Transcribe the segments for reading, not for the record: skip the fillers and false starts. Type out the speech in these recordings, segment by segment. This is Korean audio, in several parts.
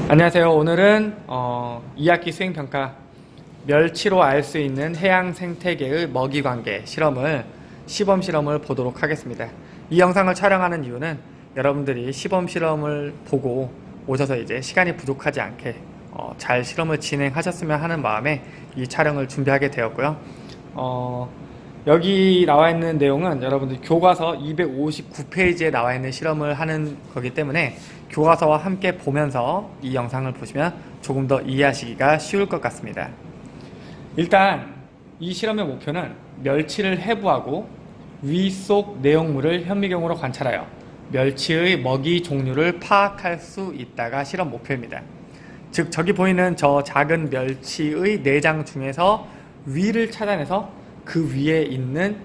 안녕하세요. 오늘은 2학기 수행평가 멸치로 알 수 있는 해양 생태계의 먹이 관계 시범 실험을 보도록 하겠습니다. 이 영상을 촬영하는 이유는 여러분들이 시범 실험을 보고 오셔서 이제 시간이 부족하지 않게 잘 실험을 진행하셨으면 하는 마음에 이 촬영을 준비하게 되었고요. 여기 나와 있는 내용은 여러분들 교과서 259페이지에 나와 있는 실험을 하는 거기 때문에 교과서와 함께 보면서 이 영상을 보시면 조금 더 이해하시기가 쉬울 것 같습니다. 일단 이 실험의 목표는 멸치를 해부하고 위 속 내용물을 현미경으로 관찰하여 멸치의 먹이 종류를 파악할 수 있다가 실험 목표입니다. 즉 저기 보이는 저 작은 멸치의 내장 중에서 위를 찾아내서 그 위에 있는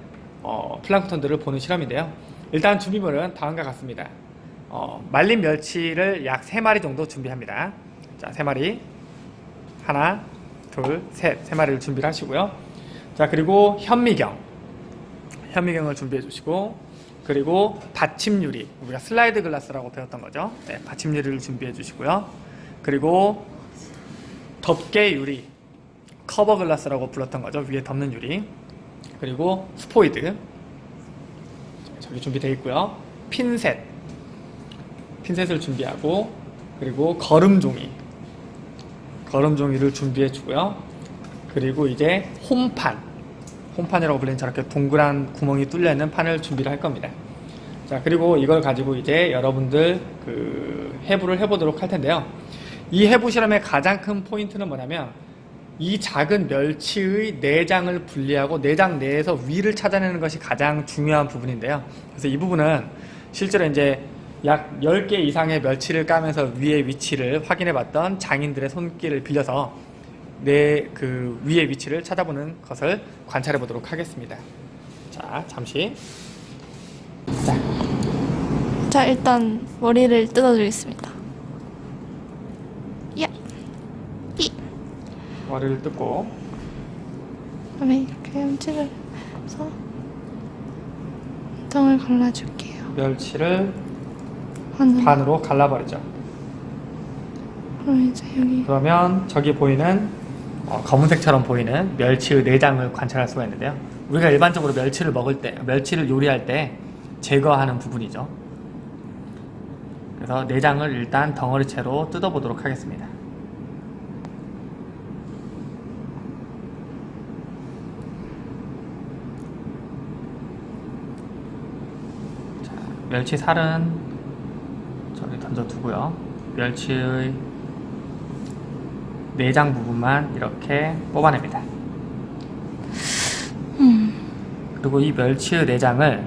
플랑크톤들을 보는 실험인데요. 일단 준비물은 다음과 같습니다. 말린 멸치를 약 3마리 정도 준비합니다. 자, 3마리. 하나, 둘, 셋. 3마리를 준비를 하시고요. 자, 그리고 현미경을 준비해 주시고, 그리고 받침유리. 우리가 슬라이드 글라스라고 배웠던 거죠. 네, 받침유리를 준비해 주시고요. 그리고 덮개 유리. 커버 글라스라고 불렀던 거죠. 위에 덮는 유리. 그리고 스포이드. 저기 준비되어 있고요. 핀셋을 준비하고, 그리고 거름종이를 준비해 주고요. 그리고 이제 홈판이라고 불리는 저렇게 동그란 구멍이 뚫려 있는 판을 준비를 할 겁니다. 자, 그리고 이걸 가지고 이제 여러분들 해부를 해보도록 할 텐데요. 이 해부 실험의 가장 큰 포인트는 뭐냐면 이 작은 멸치의 내장을 분리하고 내장 내에서 위를 찾아내는 것이 가장 중요한 부분인데요. 그래서 이 부분은 실제로 이제 약 10개 이상의 멸치를 까면서 위의 위치를 확인해 봤던 장인들의 손길을 빌려서 그 위의 위치를 찾아보는 것을 관찰해 보도록 하겠습니다. 자, 잠시. 자, 일단 머리를 뜯어주겠습니다. 야! 이! 머리를 뜯고, 그다음에 이렇게 흠집을 해서 덩을 갈라줄게요. 멸치를 반으로 갈라버리죠. 그럼 이제 여기 그러면 저기 보이는 검은색처럼 보이는 멸치의 내장을 관찰할 수가 있는데요. 우리가 일반적으로 멸치를 먹을 때, 멸치를 요리할 때 제거하는 부분이죠. 그래서 내장을 일단 덩어리채로 뜯어보도록 하겠습니다. 자, 멸치 살은 저기 던져두고요. 멸치의 내장 부분만 이렇게 뽑아냅니다. 그리고 이 멸치의 내장을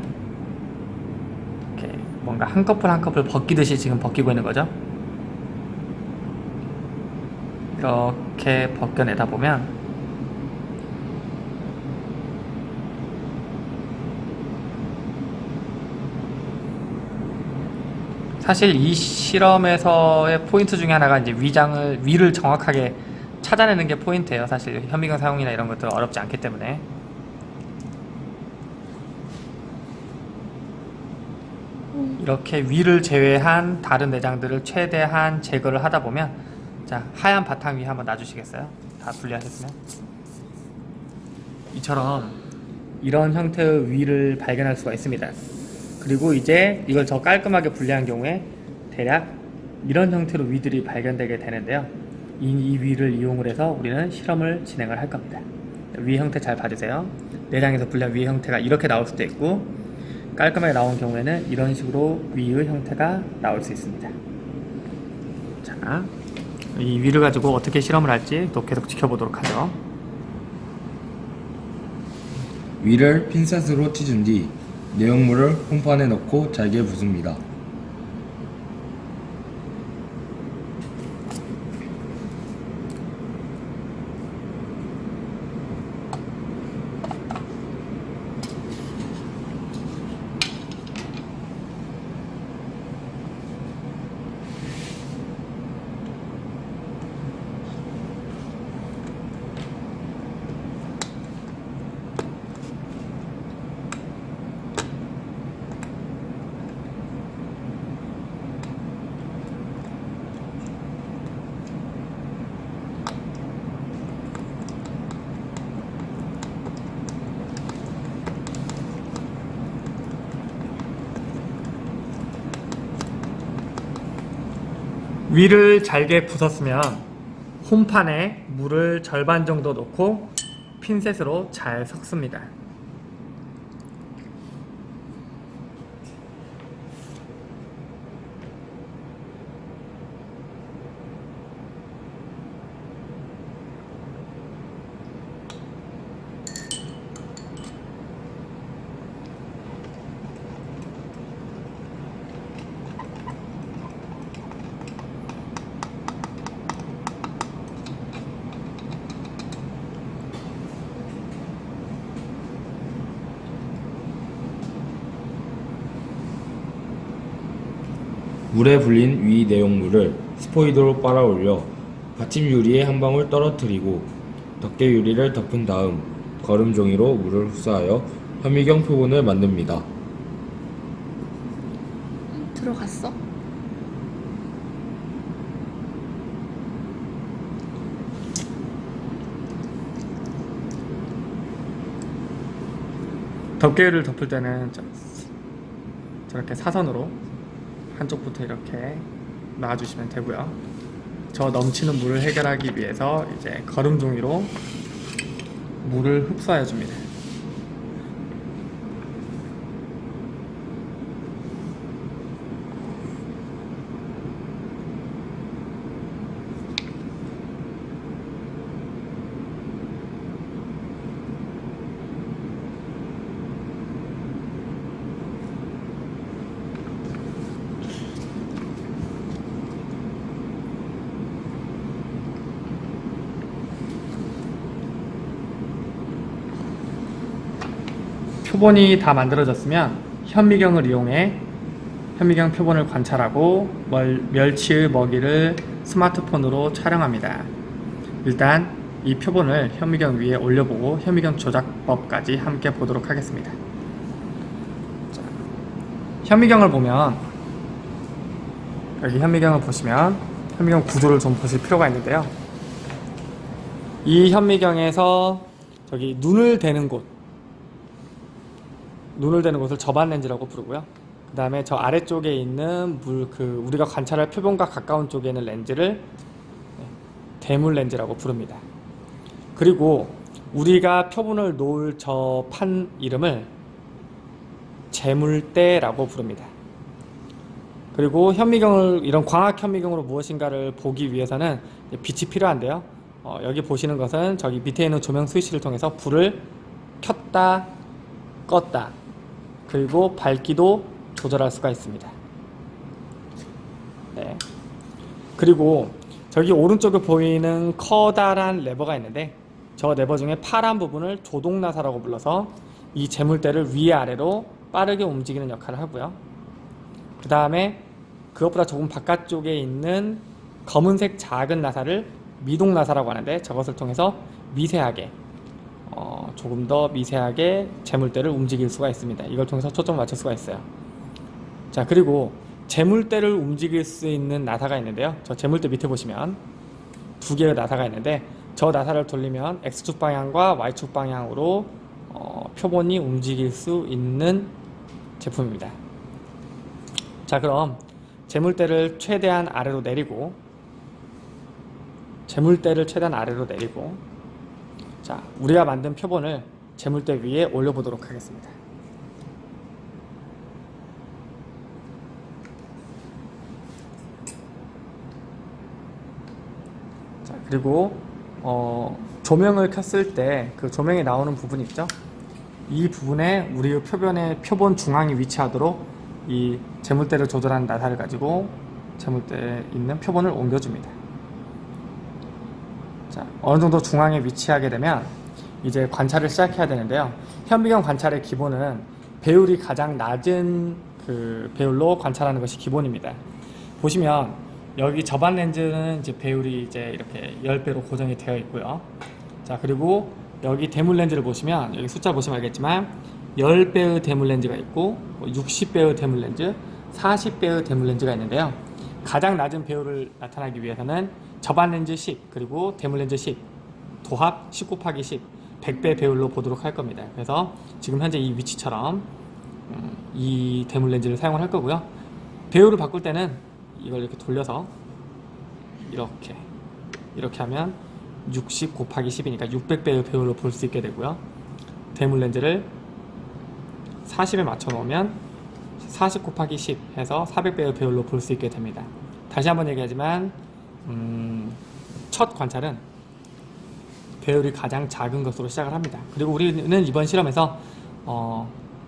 이렇게 뭔가 한 커플 한 커플 벗기듯이 지금 벗기고 있는 거죠. 이렇게 벗겨내다 보면 사실 이 실험에서의 포인트 중에 하나가 이제 위를 정확하게 찾아내는 게 포인트예요. 사실 현미경 사용이나 이런 것들 어렵지 않기 때문에. 이렇게 위를 제외한 다른 내장들을 최대한 제거를 하다 보면, 자, 하얀 바탕 위에 한번 놔주시겠어요? 다 분리하셨으면. 이처럼 이런 형태의 위를 발견할 수가 있습니다. 그리고 이제 이걸 더 깔끔하게 분리한 경우에 대략 이런 형태로 위들이 발견되게 되는데요. 이 위를 이용을 해서 우리는 실험을 진행을 할 겁니다. 위 형태 잘 봐주세요. 내장에서 분리한 위 형태가 이렇게 나올 수도 있고, 깔끔하게 나온 경우에는 이런 식으로 위의 형태가 나올 수 있습니다. 자, 이 위를 가지고 어떻게 실험을 할지 또 계속 지켜보도록 하죠. 위를 핀셋으로 찢은 뒤 내용물을 홈판에 넣고 잘게 붓습니다. 위를 잘게 부쉈으면 홈판에 물을 절반 정도 넣고 핀셋으로 잘 섞습니다. 물에 불린 위 내용물을 스포이드로 빨아올려 받침 유리에 한 방울 떨어뜨리고 덮개 유리를 덮은 다음 거름 종이로 물을 흡수하여 현미경 표본을 만듭니다. 들어갔어? 덮개를 덮을 때는 저렇게 사선으로 한쪽부터 이렇게 놔주시면 되고요. 저 넘치는 물을 해결하기 위해서 이제 거름 종이로 물을 흡수해 줍니다. 표본이 다 만들어졌으면 현미경을 이용해 현미경 표본을 관찰하고 멸치의 먹이를 스마트폰으로 촬영합니다. 일단 이 표본을 현미경 위에 올려보고 현미경 조작법까지 함께 보도록 하겠습니다. 자, 현미경을 보면 여기 현미경을 보시면 현미경 구조를 좀 보실 필요가 있는데요. 이 현미경에서 저기 눈을 대는 곳을 접안 렌즈라고 부르고요. 그 다음에 저 아래쪽에 있는 우리가 관찰할 표본과 가까운 쪽에 있는 렌즈를 대물 렌즈라고 부릅니다. 그리고 우리가 표본을 놓을 저 판 이름을 재물대라고 부릅니다. 그리고 이런 광학 현미경으로 무엇인가를 보기 위해서는 빛이 필요한데요. 여기 보시는 것은 저기 밑에 있는 조명 스위치를 통해서 불을 켰다 껐다 그리고 밝기도 조절할 수가 있습니다. 네. 그리고 저기 오른쪽에 보이는 커다란 레버가 있는데 저 레버 중에 파란 부분을 조동나사라고 불러서 이 재물대를 위아래로 빠르게 움직이는 역할을 하고요. 그 다음에 그것보다 조금 바깥쪽에 있는 검은색 작은 나사를 미동나사라고 하는데 저것을 통해서 미세하게 조금 더 미세하게 재물대를 움직일 수가 있습니다. 이걸 통해서 초점을 맞출 수가 있어요. 자, 그리고 재물대를 움직일 수 있는 나사가 있는데요. 저 재물대 밑에 보시면 두 개의 나사가 있는데 저 나사를 돌리면 X축 방향과 Y축 방향으로 표본이 움직일 수 있는 제품입니다. 자, 그럼 재물대를 최대한 아래로 내리고 자, 우리가 만든 표본을 재물대 위에 올려보도록 하겠습니다. 자, 그리고 조명을 켰을 때 그 조명이 나오는 부분이 있죠. 이 부분에 우리 표본 중앙에 위치하도록 이 재물대를 조절하는 나사를 가지고 재물대에 있는 표본을 옮겨줍니다. 자, 어느 정도 중앙에 위치하게 되면 이제 관찰을 시작해야 되는데요. 현미경 관찰의 기본은 배율이 가장 낮은 그 배율로 관찰하는 것이 기본입니다. 보시면 여기 접안 렌즈는 이제 배율이 이제 이렇게 10배로 고정이 되어 있고요. 자, 그리고 여기 대물 렌즈를 보시면 여기 숫자 보시면 알겠지만 10배의 대물 렌즈가 있고 60배의 대물 렌즈, 40배의 대물 렌즈가 있는데요. 가장 낮은 배율을 나타나기 위해서는 접안 렌즈 10 그리고 대물 렌즈 10 도합 10 곱하기 10 100배 배율로 보도록 할 겁니다. 그래서 지금 현재 이 위치처럼 이 대물 렌즈를 사용을 할 거고요. 배율을 바꿀 때는 이걸 이렇게 돌려서 이렇게 하면 60 곱하기 10이니까 600배의 배율로 볼 수 있게 되고요. 대물 렌즈를 40에 맞춰 놓으면 40 곱하기 10 해서 400배의 배율로 볼 수 있게 됩니다. 다시 한번 얘기하지만 첫 관찰은 배율이 가장 작은 것으로 시작을 합니다. 그리고 우리는 이번 실험에서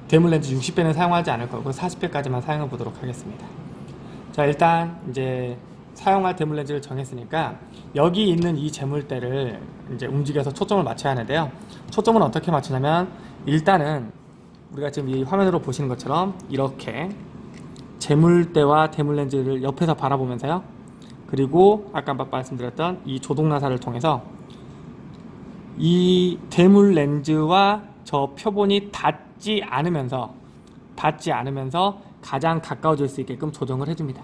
대물 렌즈 60배는 사용하지 않을 거고 40배까지만 사용해 보도록 하겠습니다. 자, 일단 이제 사용할 대물 렌즈를 정했으니까 여기 있는 이 재물대를 이제 움직여서 초점을 맞춰야 하는데요. 초점은 어떻게 맞추냐면 일단은 우리가 지금 이 화면으로 보시는 것처럼 이렇게 재물대와 대물 렌즈를 옆에서 바라보면서요. 그리고 아까 말씀드렸던 이 조동 나사를 통해서 이 대물 렌즈와 저 표본이 닿지 않으면서 가장 가까워질 수 있게끔 조정을 해줍니다.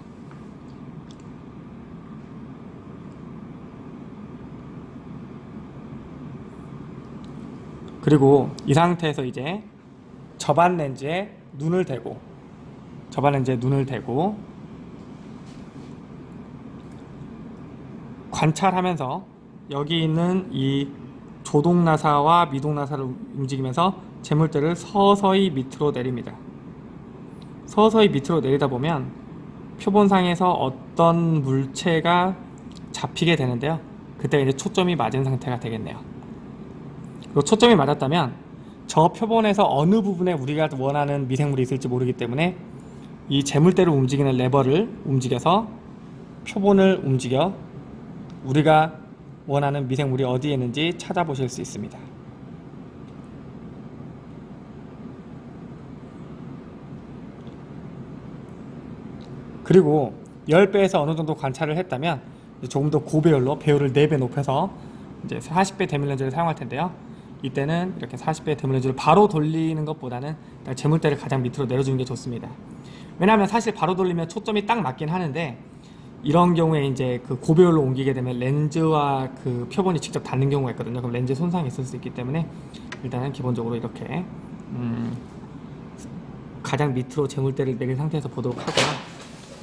그리고 이 상태에서 이제 저반 렌즈에 눈을 대고 관찰하면서 여기 있는 이 조동나사와 미동나사를 움직이면서 재물대를 서서히 밑으로 내립니다. 서서히 밑으로 내리다 보면 표본상에서 어떤 물체가 잡히게 되는데요. 그때 이제 초점이 맞은 상태가 되겠네요. 그리고 초점이 맞았다면 저 표본에서 어느 부분에 우리가 원하는 미생물이 있을지 모르기 때문에 이 재물대를 움직이는 레버를 움직여서 표본을 움직여 우리가 원하는 미생물이 어디에 있는지 찾아보실 수 있습니다. 그리고 10배에서 어느 정도 관찰을 했다면 조금 더 고배율로 배율을 4배 높여서 이제 40배 대물 렌즈를 사용할 텐데요. 이때는 이렇게 40배 대물 렌즈를 바로 돌리는 것보다는 재물대를 가장 밑으로 내려주는 게 좋습니다. 왜냐하면 사실 바로 돌리면 초점이 딱 맞긴 하는데 이런 경우에 이제 그 고배율로 옮기게 되면 렌즈와 그 표본이 직접 닿는 경우가 있거든요. 그럼 렌즈 손상이 있을 수 있기 때문에 일단은 기본적으로 이렇게 가장 밑으로 재물대를 내린 상태에서 보도록 하고요.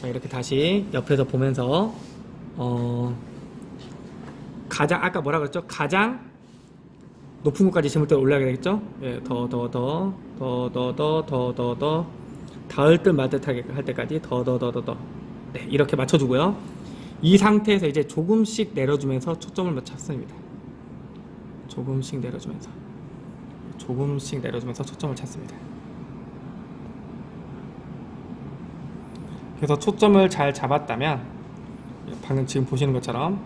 자, 이렇게 다시 옆에서 보면서 가장 아까 뭐라 그랬죠? 가장 높은 곳까지 재물대를 올라가게 되겠죠? 예, 더 닿을 듯 말 듯하게 할 때까지 더 네, 이렇게 맞춰주고요. 이 상태에서 이제 조금씩 내려주면서 초점을 찾습니다. 조금씩 내려주면서 초점을 찾습니다. 그래서 초점을 잘 잡았다면 방금 지금 보시는 것처럼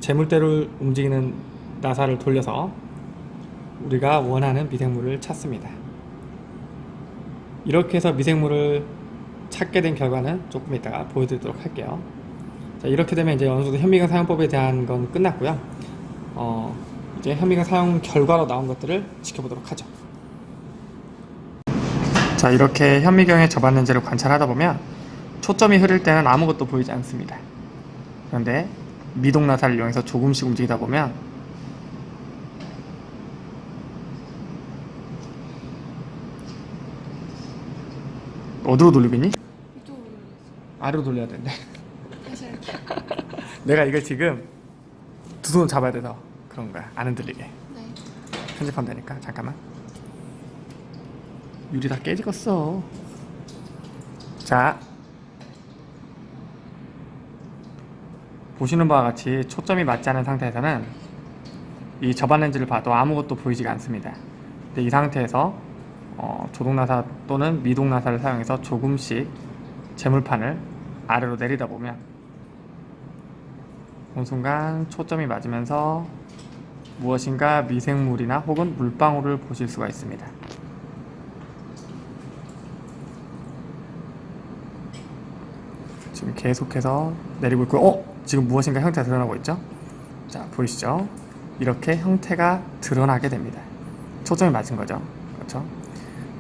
재물대를 움직이는 나사를 돌려서 우리가 원하는 미생물을 찾습니다. 이렇게 해서 미생물을 찾게 된 결과는 조금 이따가 보여드리도록 할게요. 자, 이렇게 되면 이제 어느 정도 현미경 사용법에 대한 건 끝났고요. 이제 현미경 사용 결과로 나온 것들을 지켜보도록 하죠. 자, 이렇게 현미경의 저반 렌즈를 관찰하다 보면 초점이 흐릴 때는 아무것도 보이지 않습니다. 그런데 미동나사를 이용해서 조금씩 움직이다 보면 어디로 돌리겠니? 아래로 돌려야 되는데. 내가 이걸 지금 두 손으로 잡아야 돼서 그런 거야. 안 흔들리게. 네. 편집하면 되니까. 잠깐만. 유리 다 깨지겠어. 자, 보시는 바와 같이 초점이 맞지 않은 상태에서는 이 저반 렌즈를 봐도 아무것도 보이지가 않습니다. 근데 이 상태에서 조동나사 또는 미동나사를 사용해서 조금씩 재물판을 아래로 내리다 보면 어느 순간 초점이 맞으면서 무엇인가 미생물이나 혹은 물방울을 보실 수가 있습니다. 지금 계속해서 내리고 있고 지금 무엇인가 형태가 드러나고 있죠? 자, 보이시죠? 이렇게 형태가 드러나게 됩니다. 초점이 맞은 거죠. 그렇죠?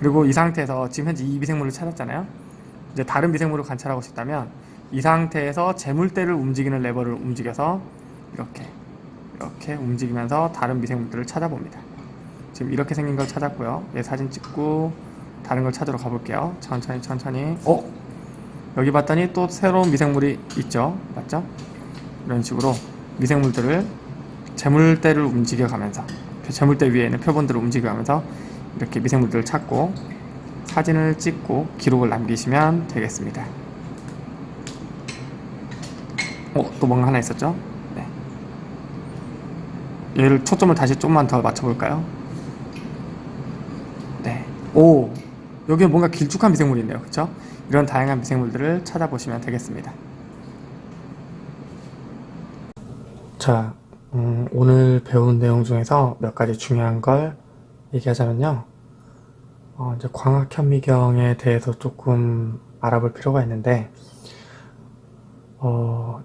그리고 이 상태에서 지금 현재 이 미생물을 찾았잖아요. 이제 다른 미생물을 관찰하고 싶다면 이 상태에서 재물대를 움직이는 레버를 움직여서 이렇게 움직이면서 다른 미생물들을 찾아봅니다. 지금 이렇게 생긴 걸 찾았고요. 얘 사진 찍고 다른 걸 찾으러 가볼게요. 천천히 여기 봤더니 또 새로운 미생물이 있죠. 맞죠? 이런 식으로 미생물들을 재물대를 움직여가면서 재물대 위에 있는 표본들을 움직여가면서 이렇게 미생물들을 찾고 사진을 찍고 기록을 남기시면 되겠습니다. 또 뭔가 하나 있었죠? 네. 얘를 초점을 다시 좀만 더 맞춰볼까요? 네. 오, 여기에 뭔가 길쭉한 미생물이 있네요. 그쵸? 이런 다양한 미생물들을 찾아보시면 되겠습니다. 자, 오늘 배운 내용 중에서 몇 가지 중요한 걸 얘기하자면요. 이제 광학현미경에 대해서 조금 알아볼 필요가 있는데,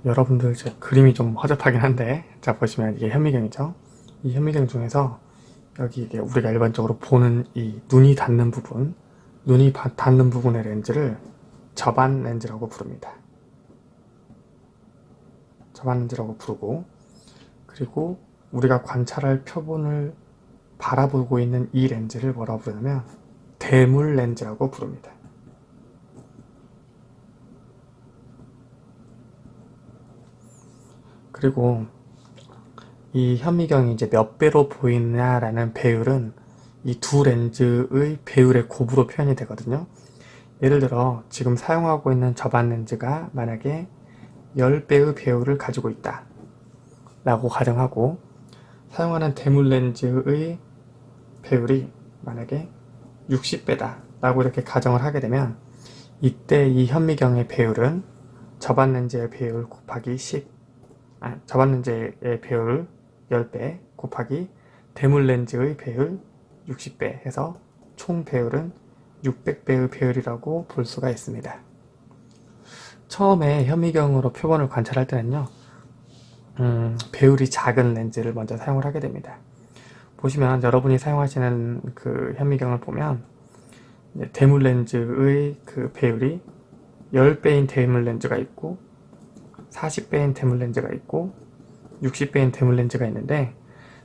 여러분들 제 그림이 좀 허접하긴 한데, 자, 보시면 이게 현미경이죠. 이 현미경 중에서 여기 이게 우리가 일반적으로 보는 이 눈이 닿는 부분, 눈이 닿는 부분의 렌즈를 접안 렌즈라고 부릅니다. 접안 렌즈라고 부르고, 그리고 우리가 관찰할 표본을 바라보고 있는 이 렌즈를 뭐라고 부르냐면 대물 렌즈라고 부릅니다. 그리고 이 현미경이 이제 몇 배로 보이냐라는 배율은 이 두 렌즈의 배율의 곱으로 표현이 되거든요. 예를 들어 지금 사용하고 있는 접안 렌즈가 만약에 10배의 배율을 가지고 있다 라고 가정하고, 사용하는 대물 렌즈의 배율이 만약에 60배다 라고 이렇게 가정을 하게 되면, 이때 이 현미경의 배율은 접안 렌즈의 배율 곱하기 접안 렌즈의 배율 10배 곱하기 대물 렌즈의 배율 60배 해서 총 배율은 600배의 배율이라고 볼 수가 있습니다. 처음에 현미경으로 표본을 관찰할 때는요, 배율이 작은 렌즈를 먼저 사용을 하게 됩니다. 보시면 여러분이 사용하시는 그 현미경을 보면 대물 렌즈의 그 배율이 10배인 대물 렌즈가 있고 40배인 대물 렌즈가 있고 60배인 대물 렌즈가 있는데,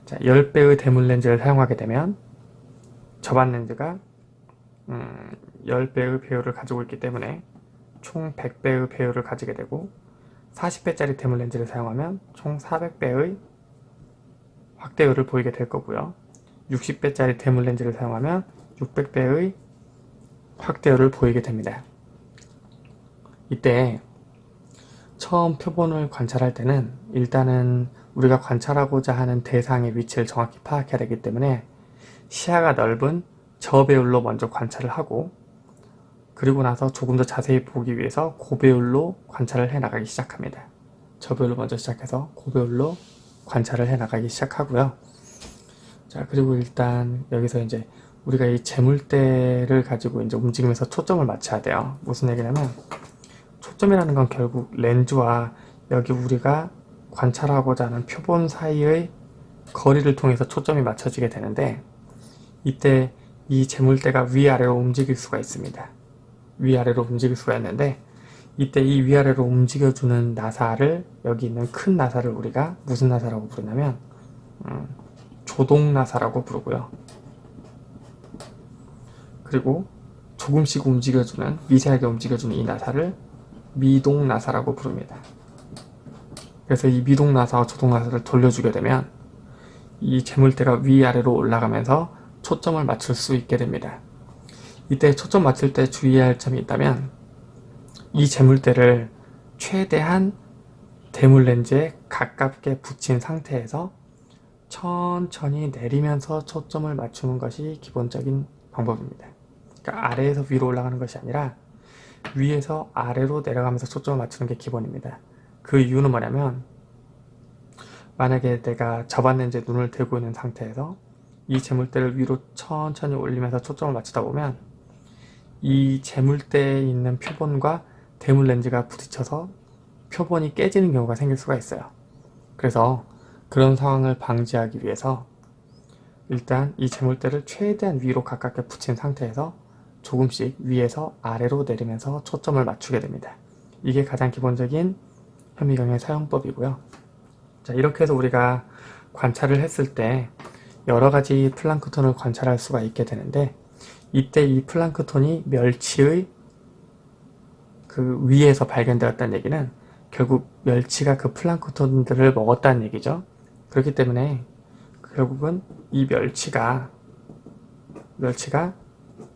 자, 10배의 대물 렌즈를 사용하게 되면 접안 렌즈가 10배의 배율을 가지고 있기 때문에 총 100배의 배율을 가지게 되고, 40배짜리 대물 렌즈를 사용하면 총 400배의 확대율을 보이게 될 거고요. 60배짜리 대물 렌즈를 사용하면 600배의 확대율을 보이게 됩니다. 이때 처음 표본을 관찰할 때는 일단은 우리가 관찰하고자 하는 대상의 위치를 정확히 파악해야 되기 때문에 시야가 넓은 저배율로 먼저 관찰을 하고, 그리고 나서 조금 더 자세히 보기 위해서 고배율로 관찰을 해 나가기 시작합니다. 저배율로 먼저 시작해서 고배율로 관찰을 해 나가기 시작하고요. 자, 그리고 일단 여기서 이제 우리가 이 재물대를 가지고 이제 움직이면서 초점을 맞춰야 돼요. 무슨 얘기냐면, 초점이라는 건 결국 렌즈와 여기 우리가 관찰하고자 하는 표본 사이의 거리를 통해서 초점이 맞춰지게 되는데, 이때 이 재물대가 위아래로 움직일 수가 있습니다. 위아래로 움직일 수가 있는데, 이때 이 위아래로 움직여주는 나사를, 여기 있는 큰 나사를 우리가 무슨 나사라고 부르냐면 조동 나사라고 부르고요. 그리고 조금씩 움직여주는, 미세하게 움직여주는 이 나사를 미동 나사라고 부릅니다. 그래서 이 미동 나사와 조동 나사를 돌려주게 되면 이 재물대가 위아래로 올라가면서 초점을 맞출 수 있게 됩니다. 이때 초점 맞출 때 주의해야 할 점이 있다면, 이 재물대를 최대한 대물 렌즈에 가깝게 붙인 상태에서 천천히 내리면서 초점을 맞추는 것이 기본적인 방법입니다. 그러니까 아래에서 위로 올라가는 것이 아니라 위에서 아래로 내려가면서 초점을 맞추는 게 기본입니다. 그 이유는 뭐냐면, 만약에 내가 접안 렌즈에 눈을 대고 있는 상태에서 이 재물대를 위로 천천히 올리면서 초점을 맞추다 보면 이 재물대에 있는 표본과 대물 렌즈가 부딪혀서 표본이 깨지는 경우가 생길 수가 있어요. 그래서 그런 상황을 방지하기 위해서 일단 이 재물대를 최대한 위로 가깝게 붙인 상태에서 조금씩 위에서 아래로 내리면서 초점을 맞추게 됩니다. 이게 가장 기본적인 현미경의 사용법이고요. 자, 이렇게 해서 우리가 관찰을 했을 때 여러 가지 플랑크톤을 관찰할 수가 있게 되는데, 이때 이 플랑크톤이 멸치의 그 위에서 발견되었다는 얘기는 결국 멸치가 그 플랑크톤들을 먹었다는 얘기죠. 그렇기 때문에 결국은 이 멸치가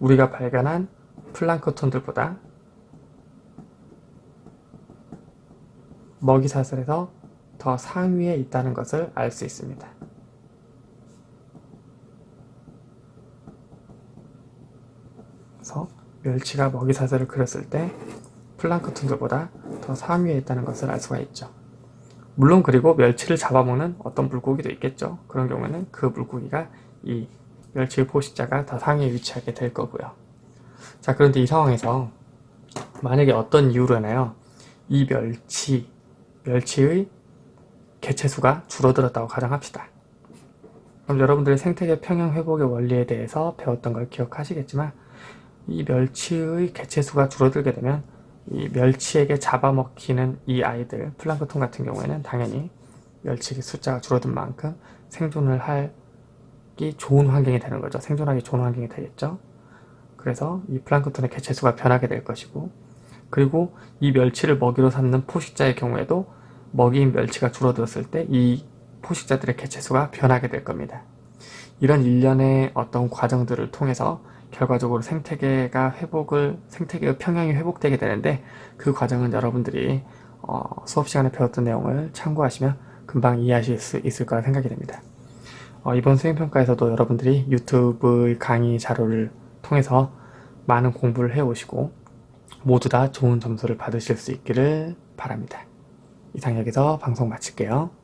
우리가 발견한 플랑크톤들보다 먹이사슬에서 더 상위에 있다는 것을 알 수 있습니다. 그래서 멸치가 먹이사슬을 그렸을 때 플랑크톤들보다 더 상위에 있다는 것을 알 수가 있죠. 물론 그리고 멸치를 잡아먹는 어떤 물고기도 있겠죠. 그런 경우에는 그 물고기가 이 멸치의 포식자가 더 상위에 위치하게 될 거고요. 자, 그런데 이 상황에서 만약에 어떤 이유로나요, 이 멸치의 개체수가 줄어들었다고 가정합시다. 그럼 여러분들이 생태계 평형 회복의 원리에 대해서 배웠던 걸 기억하시겠지만, 이 멸치의 개체수가 줄어들게 되면 이 멸치에게 잡아먹히는 이 아이들, 플랑크톤 같은 경우에는 당연히 멸치 숫자가 줄어든 만큼 생존을 하기 좋은 환경이 되는 거죠. 생존하기 좋은 환경이 되겠죠. 그래서 이 플랑크톤의 개체수가 변하게 될 것이고, 그리고 이 멸치를 먹이로 삼는 포식자의 경우에도 먹이인 멸치가 줄어들었을 때 이 포식자들의 개체수가 변하게 될 겁니다. 이런 일련의 어떤 과정들을 통해서 결과적으로 생태계의 평형이 회복되게 되는데, 그 과정은 여러분들이 수업 시간에 배웠던 내용을 참고하시면 금방 이해하실 수 있을 거라 생각이 됩니다. 이번 수행평가에서도 여러분들이 유튜브 강의 자료를 통해서 많은 공부를 해오시고 모두 다 좋은 점수를 받으실 수 있기를 바랍니다. 이상 여기서 방송 마칠게요.